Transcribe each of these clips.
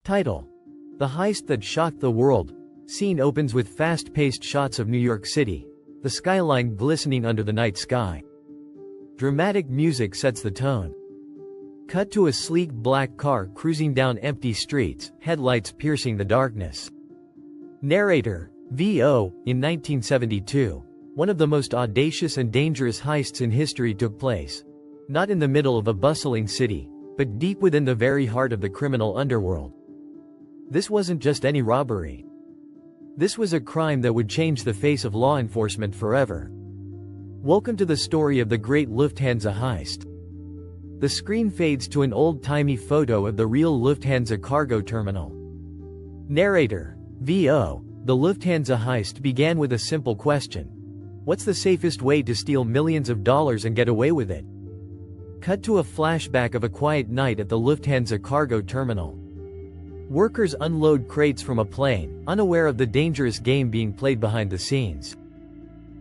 Title: The Heist That Shocked the World. Scene opens with fast-paced shots of New York City, the skyline glistening under the night sky. Dramatic music sets the tone. Cut to a sleek black car cruising down empty streets, headlights piercing the darkness. Narrator: V.O. In 1972, one of the most audacious and dangerous heists in history took place. Not in the middle of a bustling city, but deep within the very heart of the criminal underworld. This wasn't just any robbery. This was a crime that would change the face of law enforcement forever. Welcome to the story of the Great Lufthansa Heist. The screen fades to an old-timey photo of the real Lufthansa cargo terminal. Narrator: V.O. The Lufthansa heist began with a simple question. What's the safest way to steal millions of dollars and get away with it? Cut to a flashback of a quiet night at the Lufthansa cargo terminal. Workers unload crates from a plane, unaware of the dangerous game being played behind the scenes.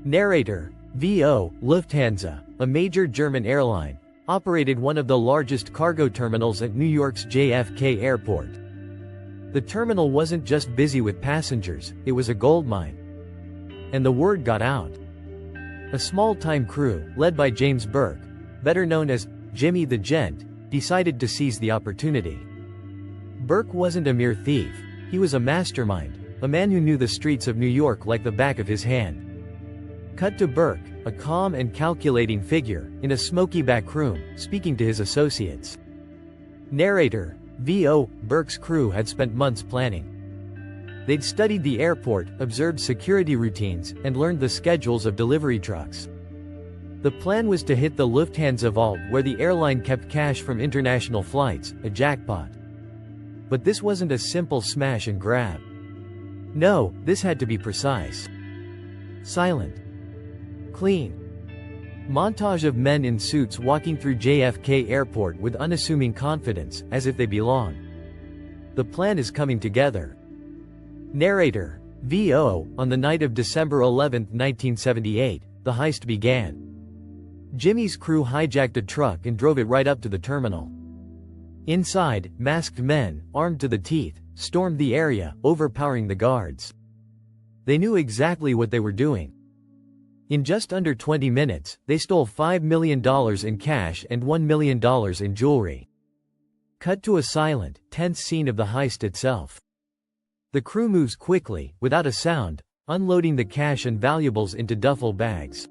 Narrator: V.O. Lufthansa, a major German airline, operated one of the largest cargo terminals at New York's JFK Airport. The terminal wasn't just busy with passengers, it was a goldmine. And the word got out. A small-time crew, led by James Burke, better known as Jimmy the Gent, decided to seize the opportunity. Burke wasn't a mere thief, he was a mastermind, a man who knew the streets of New York like the back of his hand. Cut to Burke, a calm and calculating figure, in a smoky back room, speaking to his associates. Narrator: V.O. Burke's crew had spent months planning. They'd studied the airport, observed security routines, and learned the schedules of delivery trucks. The plan was to hit the Lufthansa vault where the airline kept cash from international flights, a jackpot. But this wasn't a simple smash and grab. No, this had to be precise. Silent. Clean. Montage of men in suits walking through JFK Airport with unassuming confidence, as if they belong. The plan is coming together. Narrator: V.O. On the night of December 11, 1978, the heist began. Jimmy's crew hijacked a truck and drove it right up to the terminal. Inside, masked men, armed to the teeth, stormed the area, overpowering the guards. They knew exactly what they were doing. In just under 20 minutes, they stole $5 million in cash and $1 million in jewelry. Cut to a silent, tense scene of the heist itself. The crew moves quickly, without a sound, unloading the cash and valuables into duffel bags.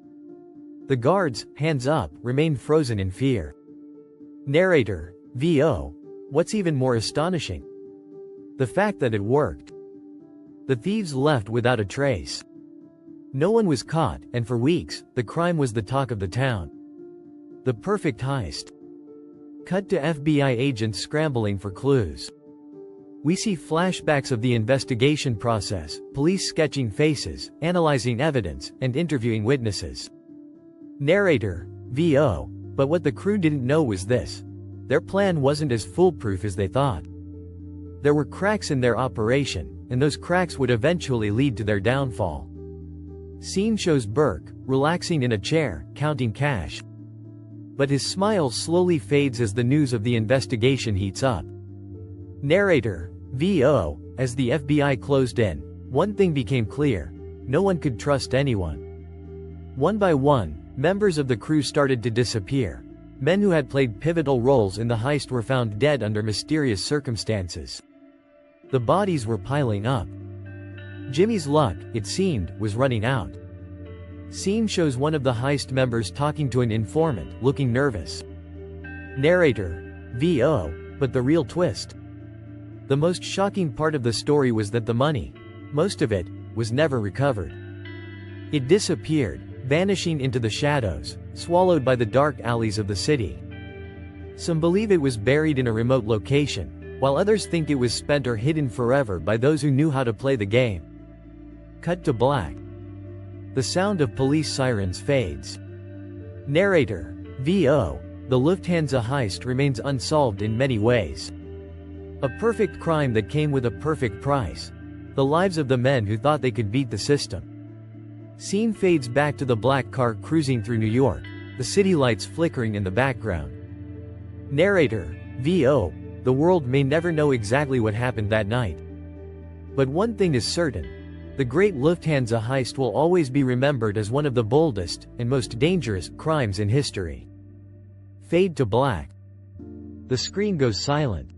The guards, hands up, remain frozen in fear. Narrator: V.O. What's even more astonishing? The fact that it worked. The thieves left without a trace. No one was caught, and for weeks, the crime was the talk of the town. The perfect heist. Cut to FBI agents scrambling for clues. We see flashbacks of the investigation process, police sketching faces, analyzing evidence, and interviewing witnesses. Narrator: V.O. But what the crew didn't know was this. Their plan wasn't as foolproof as they thought. There were cracks in their operation, and those cracks would eventually lead to their downfall. Scene shows Burke, relaxing in a chair, counting cash. But his smile slowly fades as the news of the investigation heats up. Narrator: V.O. As the FBI closed in, one thing became clear. No one could trust anyone. One by one, members of the crew started to disappear. Men who had played pivotal roles in the heist were found dead under mysterious circumstances. The bodies were piling up. Jimmy's luck, it seemed, was running out. Scene shows one of the heist members talking to an informant, looking nervous. Narrator: V.O. But the real twist. The most shocking part of the story was that the money, most of it, was never recovered. It disappeared, vanishing into the shadows, swallowed by the dark alleys of the city. Some believe it was buried in a remote location, while others think it was spent or hidden forever by those who knew how to play the game. Cut to black. The sound of police sirens fades. Narrator: V.O. The Lufthansa heist remains unsolved in many ways. A perfect crime that came with a perfect price. The lives of the men who thought they could beat the system. Scene fades back to the black car cruising through New York, the city lights flickering in the background. Narrator: V.O. The world may never know exactly what happened that night. But one thing is certain. The Great Lufthansa Heist will always be remembered as one of the boldest and most dangerous crimes in history. Fade to black. The screen goes silent.